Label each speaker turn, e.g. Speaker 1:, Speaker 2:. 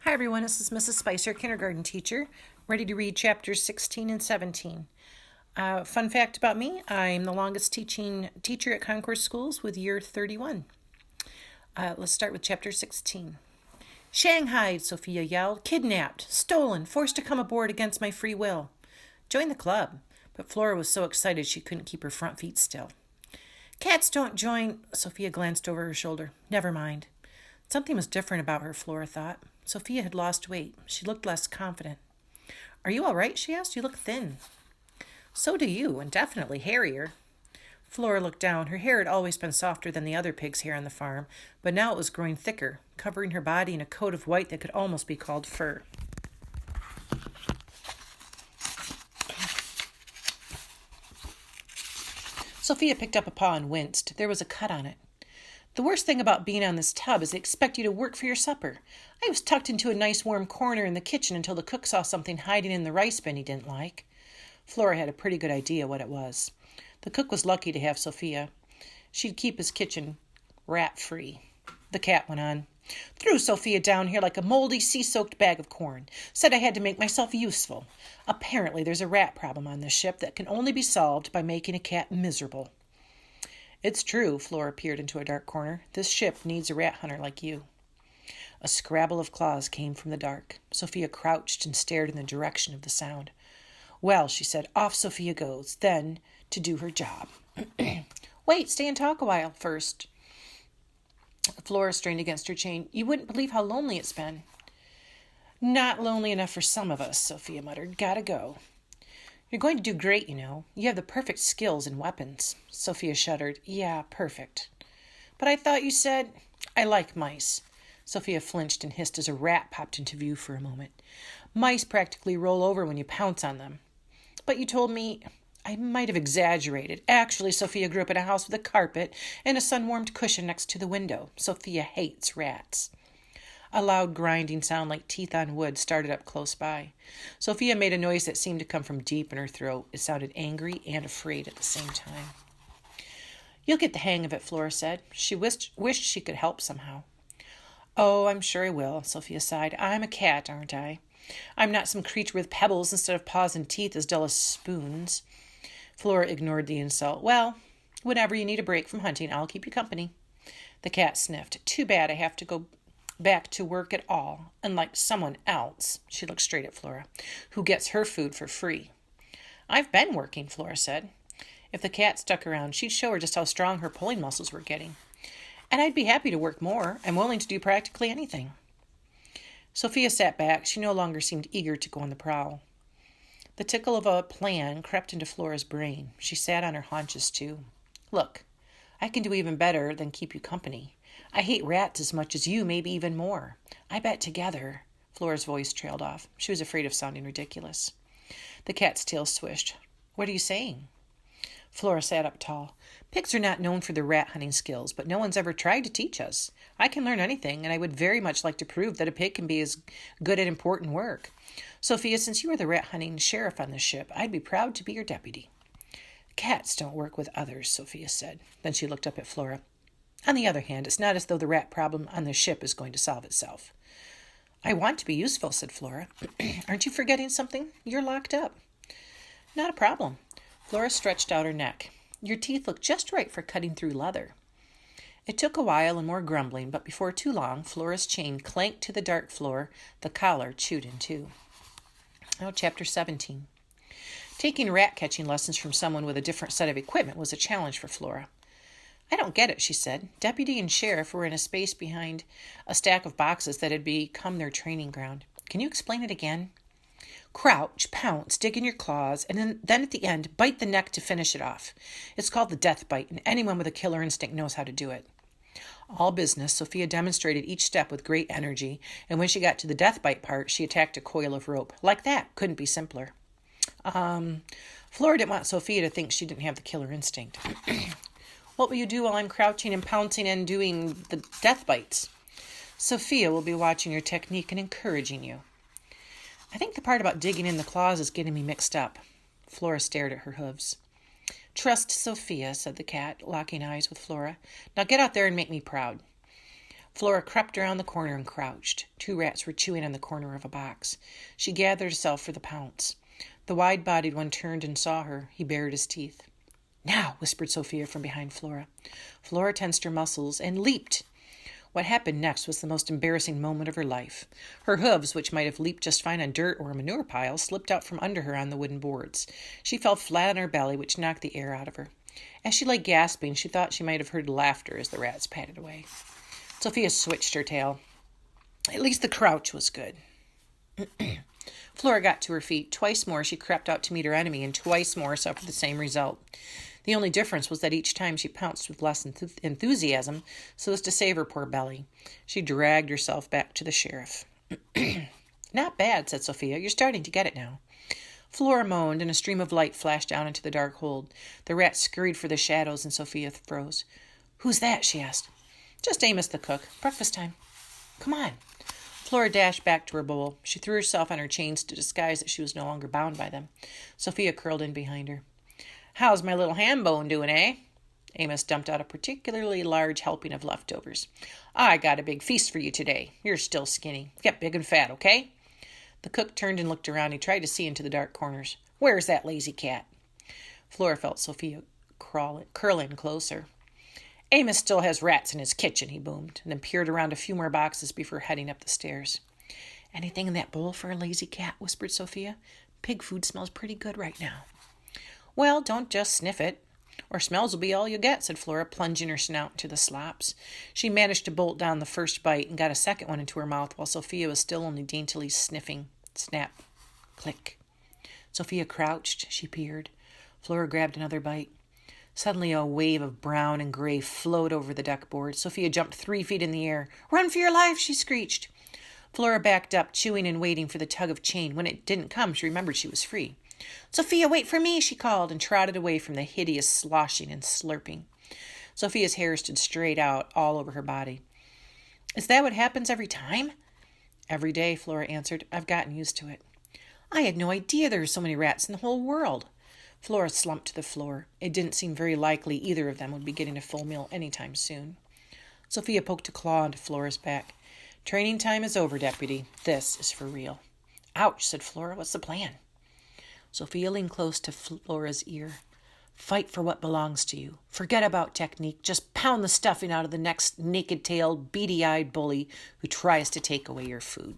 Speaker 1: Hi everyone, this is Mrs. Spicer, kindergarten teacher, ready to read chapters 16 and 17. Fun fact about me, I'm the longest teaching teacher at Concourse Schools with year 31. Let's start with chapter 16. Shanghaied, Sophia yelled, kidnapped, stolen, forced to come aboard against my free will. Join the club, but Flora was so excited she couldn't keep her front feet still. Cats don't join, Sophia glanced over her shoulder. Never mind. Something was different about her, Flora thought. Sophia had lost weight. She looked less confident. Are you all right? She asked. You look thin. So do you, and definitely hairier. Flora looked down. Her hair had always been softer than the other pig's hair on the farm, but now it was growing thicker, covering her body in a coat of white that could almost be called fur. Sophia picked up a paw and winced. There was a cut on it. The worst thing about being on this tub is they expect you to work for your supper. I was tucked into a nice warm corner in the kitchen until the cook saw something hiding in the rice bin he didn't like. Flora had a pretty good idea what it was. The cook was lucky to have Sophia. She'd keep his kitchen rat-free. The cat went on. Threw Sophia down here like a moldy, sea-soaked bag of corn. Said I had to make myself useful. Apparently there's a rat problem on this ship that can only be solved by making a cat miserable. It's true, Flora peered into a dark corner. This ship needs a rat hunter like you. A scrabble of claws came from the dark. Sophia crouched and stared in the direction of the sound. Well, she said, off Sophia goes, then to do her job. Wait, stay and talk a while first. Flora strained against her chain. You wouldn't believe how lonely it's been. Not lonely enough for some of us, Sophia muttered. Gotta go. You're going to do great, you know. You have the perfect skills and weapons. Sophia shuddered. Yeah, perfect. But I thought you said... I like mice. Sophia flinched and hissed as a rat popped into view for a moment. Mice practically roll over when you pounce on them. But you told me... I might have exaggerated. Actually, Sophia grew up in a house with a carpet and a sun-warmed cushion next to the window. Sophia hates rats. A loud grinding sound like teeth on wood started up close by. Sophia made a noise that seemed to come from deep in her throat. It sounded angry and afraid at the same time. You'll get the hang of it, Flora said. She wished she could help somehow. Oh, I'm sure I will, Sophia sighed. I'm a cat, aren't I? I'm not some creature with pebbles instead of paws and teeth as dull as spoons. Flora ignored the insult. Well, whenever you need a break from hunting, I'll keep you company. The cat sniffed. Too bad I have to go back to work at all, unlike someone else, she looked straight at Flora, who gets her food for free. I've been working, Flora said. If the cat stuck around, she'd show her just how strong her pulling muscles were getting. And I'd be happy to work more. I'm willing to do practically anything. Sophia sat back. She no longer seemed eager to go on the prowl. The tickle of a plan crept into Flora's brain. She sat on her haunches, too. Look, I can do even better than keep you company. I hate rats as much as you, maybe even more. I bet together... Flora's voice trailed off. She was afraid of sounding ridiculous. The cat's tail swished. What are you saying? Flora sat up tall. Pigs are not known for their rat hunting skills, but no one's ever tried to teach us. I can learn anything, and I would very much like to prove that a pig can be as good at important work. Sophia, since you are the rat hunting sheriff on this ship, I'd be proud to be your deputy. Cats don't work with others, Sophia said. Then she looked up at Flora. On the other hand, it's not as though the rat problem on this ship is going to solve itself. I want to be useful, said Flora. Aren't you forgetting something? You're locked up. Not a problem. Flora stretched out her neck. Your teeth look just right for cutting through leather. It took a while and more grumbling, but before too long, Flora's chain clanked to the dark floor, the collar chewed in two. Now, chapter 17. Taking rat-catching lessons from someone with a different set of equipment was a challenge for Flora. I don't get it, she said. Deputy and sheriff were in a space behind a stack of boxes that had become their training ground. Can you explain it again? Crouch, pounce, dig in your claws, and then at the end, bite the neck to finish it off. It's called the death bite, and anyone with a killer instinct knows how to do it. All business, Sophia demonstrated each step with great energy, and when she got to the death bite part, she attacked a coil of rope. Like that, couldn't be simpler. Flora didn't want Sophia to think she didn't have the killer instinct. What will you do while I'm crouching and pouncing and doing the death bites? Sophia will be watching your technique and encouraging you. I think the part about digging in the claws is getting me mixed up. Flora stared at her hooves. Trust Sophia, said the cat, locking eyes with Flora. Now get out there and make me proud. Flora crept around the corner and crouched. 2 rats were chewing on the corner of a box. She gathered herself for the pounce. The wide-bodied one turned and saw her. He bared his teeth. "Now," whispered Sophia from behind Flora. Flora tensed her muscles and leaped. What happened next was the most embarrassing moment of her life. Her hooves, which might have leaped just fine on dirt or a manure pile, slipped out from under her on the wooden boards. She fell flat on her belly, which knocked the air out of her. As she lay gasping, she thought she might have heard laughter as the rats patted away. Sophia switched her tail. At least the crouch was good. Flora got to her feet. Twice more she crept out to meet her enemy, and twice more suffered the same result. The only difference was that each time she pounced with less enthusiasm so as to save her poor belly. She dragged herself back to the sheriff. "Not bad," said Sophia. "You're starting to get it now." Flora moaned, and a stream of light flashed down into the dark hold. The rats scurried for the shadows, and Sophia froze. "Who's that?" she asked. "Just Amos the cook. Breakfast time." "Come on." Flora dashed back to her bowl. She threw herself on her chains to disguise that she was no longer bound by them. Sophia curled in behind her. "How's my little ham bone doing, eh?" Amos dumped out a particularly large helping of leftovers. "I got a big feast for you today. You're still skinny. Get big and fat, okay?" The cook turned and looked around. He tried to see into the dark corners. "Where's that lazy cat?" Flora felt Sophia curling closer. "Amos still has rats in his kitchen," he boomed, and then peered around a few more boxes before heading up the stairs. "Anything in that bowl for a lazy cat?" whispered Sophia. "Pig food smells pretty good right now." "Well, don't just sniff it, or smells will be all you get," said Flora, plunging her snout into the slops. She managed to bolt down the first bite and got a second one into her mouth while Sophia was still only daintily sniffing. Snap. Click. Sophia crouched. She peered. Flora grabbed another bite. Suddenly a wave of brown and gray flowed over the deck board. Sophia jumped 3 feet in the air. "Run for your life," she screeched. Flora backed up, chewing and waiting for the tug of chain. When it didn't come, she remembered she was free. "Sophia, wait for me," she called, and trotted away from the hideous sloshing and slurping. Sophia's hair stood straight out all over her body. "Is that what happens every time?" "Every day," Flora answered. "I've gotten used to it." "I had no idea there were so many rats in the whole world." Flora slumped to the floor. It didn't seem very likely either of them would be getting a full meal any time soon. Sophia poked a claw into Flora's back. "Training time is over, Deputy. This is for real." "Ouch," said Flora. "What's the plan?" Sophia leaned close to Flora's ear. "Fight for what belongs to you. Forget about technique. Just pound the stuffing out of the next naked-tailed, beady-eyed bully who tries to take away your food."